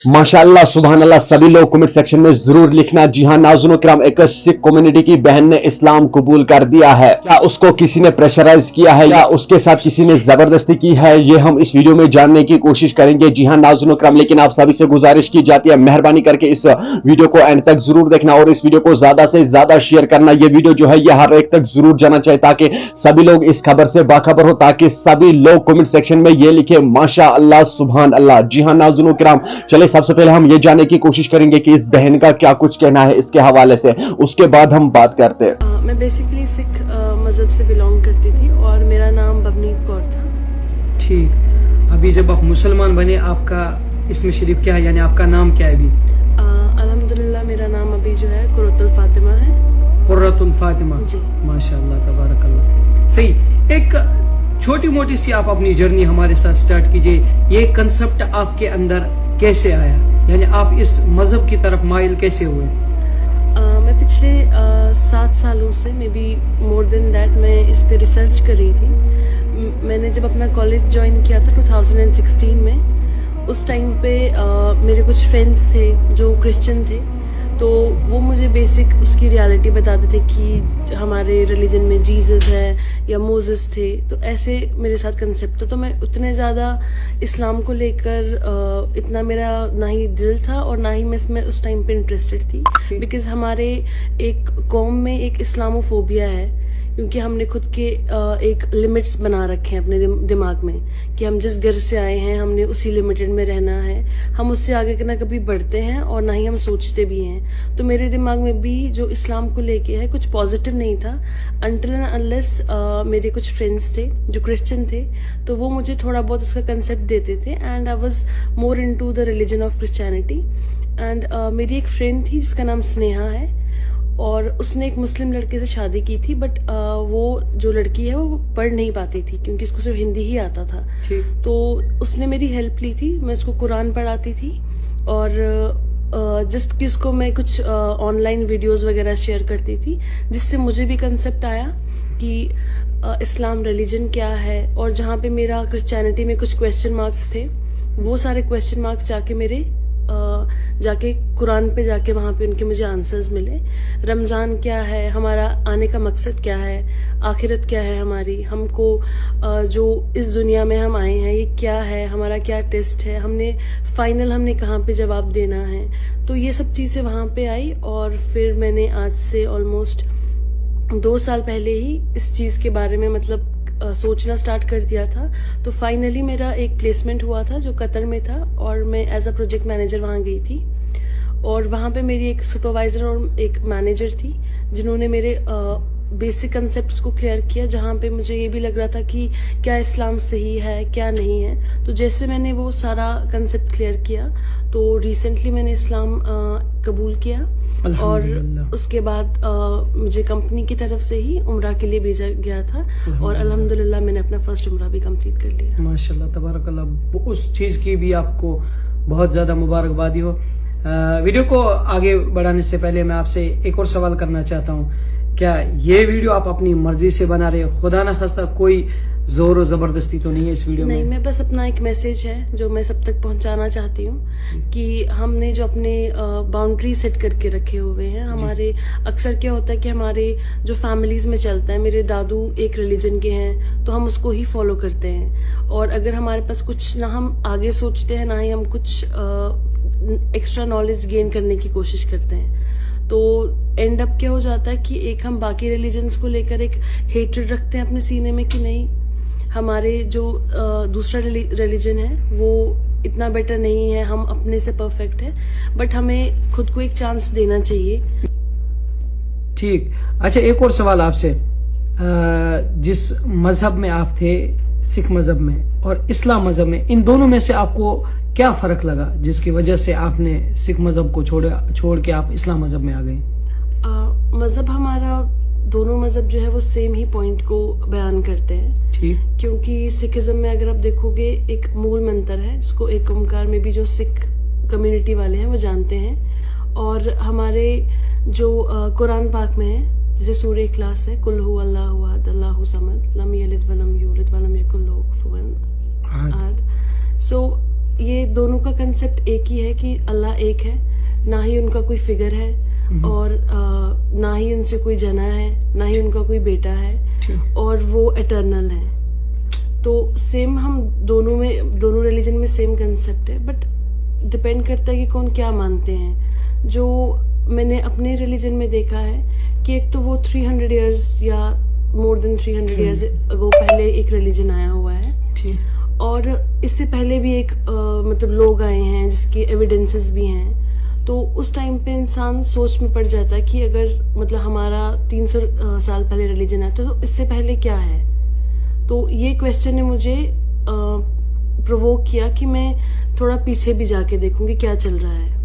माशाअल्लाह सुभान अल्लाह। सभी लोग कमेंट सेक्शन में जरूर लिखना। जी हाँ नाज़रीन किराम, एक सिख कम्युनिटी की बहन ने इस्लाम कबूल कर दिया है। क्या उसको किसी ने प्रेशराइज किया है या उसके साथ किसी ने जबरदस्ती की है, ये हम इस वीडियो में जानने की कोशिश करेंगे। जी हाँ नाज़रीन किराम, लेकिन आप सभी से गुजारिश की जाती है, मेहरबानी करके इस वीडियो को एंड तक जरूर देखना और इस वीडियो को ज्यादा से ज्यादा शेयर करना। ये वीडियो जो है ये हर एक तक जरूर जाना चाहिए ताकि सभी लोग इस खबर से बाखबर हो, ताकि सभी लोग कमेंट सेक्शन में ये लिखे माशा अल्लाह सुभान अल्लाह। जी हाँ नाज़रीन किराम, चले सबसे पहले हम ये जानने की कोशिश करेंगे कि इस बहन का क्या कुछ कहना है इसके हवाले से, उसके बाद हम बात करते हैं। मैं बेसिकली सिख मज़हब से बिलोंग करती थी और मेरा नाम बबनीत कौर था। ठीक, अभी जब आप मुसलमान बने आपका इसमें शरीफ क्या है, यानी आपका नाम क्या है अभी? अल्हम्दुलिल्लाह मेरा नाम अभी जो है कुर्रतुल फातिमा है। कुर्रतुल फातिमा जी। माशाअल्लाह तबारकल्लाह। सही, एक छोटी मोटी सी आप अपनी जर्नी हमारे साथ स्टार्ट कीजिए। ये कंसेप्ट आपके अंदर कैसे आया, यानी आप इस मजहब की तरफ माइल कैसे हुए? मैं पिछले 7 सालों से, may be more than that, मैं इस पे रिसर्च कर रही थी। मैंने जब अपना कॉलेज ज्वाइन किया था 2016 में, उस टाइम पे मेरे कुछ फ्रेंड्स थे जो क्रिश्चियन थे, तो वो मुझे बेसिक उसकी रियलिटी बताते थे कि हमारे रिलीजन में जीसस है या मोसेस थे। तो ऐसे मेरे साथ कंसेप्ट था, तो मैं उतने ज़्यादा इस्लाम को लेकर इतना मेरा ना ही दिल था और ना ही मैं इसमें उस टाइम पे इंटरेस्टेड थी। बिकॉज हमारे एक कौम में एक इस्लामोफोबिया है, क्योंकि हमने खुद के एक लिमिट्स बना रखे हैं अपने दिमाग में कि हम जिस घर से आए हैं हमने उसी लिमिटेड में रहना है। हम उससे आगे ना कभी बढ़ते हैं और ना ही हम सोचते भी हैं। तो मेरे दिमाग में भी जो इस्लाम को लेके है कुछ पॉजिटिव नहीं था अनटिल एंड अनलेस मेरे कुछ फ्रेंड्स थे जो क्रिश्चियन थे, तो वो मुझे थोड़ा बहुत उसका कंसेप्ट देते थे and I was more into the religion of Christianity. And मेरी एक फ्रेंड थी जिसका नाम स्नेहा है और उसने एक मुस्लिम लड़के से शादी की थी, बट वो जो लड़की है वो पढ़ नहीं पाती थी क्योंकि उसको सिर्फ हिंदी ही आता था। तो उसने मेरी हेल्प ली थी, मैं उसको कुरान पढ़ाती थी और जस्ट कि उसको मैं कुछ ऑनलाइन वीडियोस वगैरह शेयर करती थी, जिससे मुझे भी कंसेप्ट आया कि इस्लाम रिलीजन क्या है। और जहाँ पे मेरा क्रिश्चियनिटी में कुछ क्वेश्चन मार्क्स थे, वो सारे क्वेश्चन मार्क्स जाके कुरान पे जाके वहाँ पे उनके मुझे आंसर्स मिले। रमज़ान क्या है, हमारा आने का मकसद क्या है, आखिरत क्या है हमारी, हमको जो इस दुनिया में हम आए हैं ये क्या है, हमारा क्या टेस्ट है, हमने कहाँ पे जवाब देना है। तो ये सब चीज़ें वहाँ पे आई और फिर मैंने आज से ऑलमोस्ट 2 साल पहले ही इस चीज़ के बारे में मतलब सोचना स्टार्ट कर दिया था। तो फाइनली मेरा एक प्लेसमेंट हुआ था जो कतर में था और मैं एज अ प्रोजेक्ट मैनेजर वहाँ गई थी और वहाँ पे मेरी एक सुपरवाइजर और एक मैनेजर थी जिन्होंने मेरे बेसिक कंसेप्ट्स को क्लियर किया, जहाँ पे मुझे ये भी लग रहा था कि क्या इस्लाम सही है क्या नहीं है। तो जैसे मैंने वो सारा कंसेप्ट क्लियर किया तो रिसेंटली मैंने इस्लाम कबूल किया और उसके बाद मुझे कंपनी की तरफ से ही उम्रा के लिए भेजा गया था और अल्हम्दुलिल्लाह मैंने अपना फर्स्ट उम्रा भी कंप्लीट कर लिया। माशाल्लाह तबारकल्लाह, उस चीज़ की भी आपको बहुत ज़्यादा मुबारकबादी हो। वीडियो को आगे बढ़ाने से पहले मैं आपसे एक और सवाल करना चाहता हूँ, क्या ये वीडियो आप अपनी मर्जी से बना रहे हो? खुदा ना खास्ता कोई जोर और जबरदस्ती तो नहीं है इस वीडियो में? नहीं, मैं बस अपना एक मैसेज है जो मैं सब तक पहुंचाना चाहती हूँ कि हमने जो अपने बाउंड्री सेट करके रखे हुए हैं, हमारे अक्सर क्या होता है कि हमारे जो फैमिलीज में चलता है, मेरे दादू एक रिलीजन के हैं तो हम उसको ही फॉलो करते हैं और अगर हमारे पास कुछ ना हम आगे सोचते हैं ना ही हम कुछ एक्स्ट्रा नॉलेज गेन करने की कोशिश करते हैं, तो एंड अप क्या हो जाता है कि एक हम बाकी रिलीजन्स को लेकर एक हेट्रेड रखते हैं अपने सीने में कि नहीं हमारे जो दूसरा रिलीजन है वो इतना बेटर नहीं है, हम अपने से परफेक्ट है, बट हमें खुद को एक चांस देना चाहिए। ठीक, अच्छा एक और सवाल आपसे, जिस मजहब में आप थे, सिख मजहब में और इस्लाम मजहब में, इन दोनों में से आपको क्या फर्क लगा जिसकी वजह से आपने सिख मजहब को छोड़ के आप इस्लाम मजहब में आ गए? मजहब हमारा दोनों मजहब जो है वो सेम ही पॉइंट को बयान करते हैं। ठीक, क्योंकि सिखिज्म में अगर आप देखोगे एक मूल मंत्र है जिसको एक ओमकार में भी जो सिख कम्युनिटी वाले हैं वो जानते हैं, और हमारे जो कुरान पाक में है जैसे सूरह इखलास है, कुल हु अल्लाहु अहद अल्लाहु समद लम यलिद वलम यूलिद वलम यकुल लहु कुफुवन अहद। सो ये दोनों का कंसेप्ट एक ही है कि अल्लाह एक है, ना ही उनका कोई फिगर है और ना ही उनसे कोई जना है, ना ही उनका कोई बेटा है और वो एटर्नल है। तो सेम हम दोनों रिलीजन में सेम कंसेप्ट है, बट डिपेंड करता है कि कौन क्या मानते हैं। जो मैंने अपने रिलीजन में देखा है कि एक तो वो 300 इयर्स या मोर देन 300 इयर्स अगो पहले एक रिलीजन आया हुआ है और इससे पहले भी एक मतलब लोग आए हैं जिसके एविडेंसेस भी हैं। तो उस टाइम पे इंसान सोच में पड़ जाता है कि अगर मतलब हमारा 300 साल पहले रिलीजन है तो इससे पहले क्या है। तो ये क्वेश्चन ने मुझे प्रोवोक किया कि मैं थोड़ा पीछे भी जाके देखूंगी क्या चल रहा है।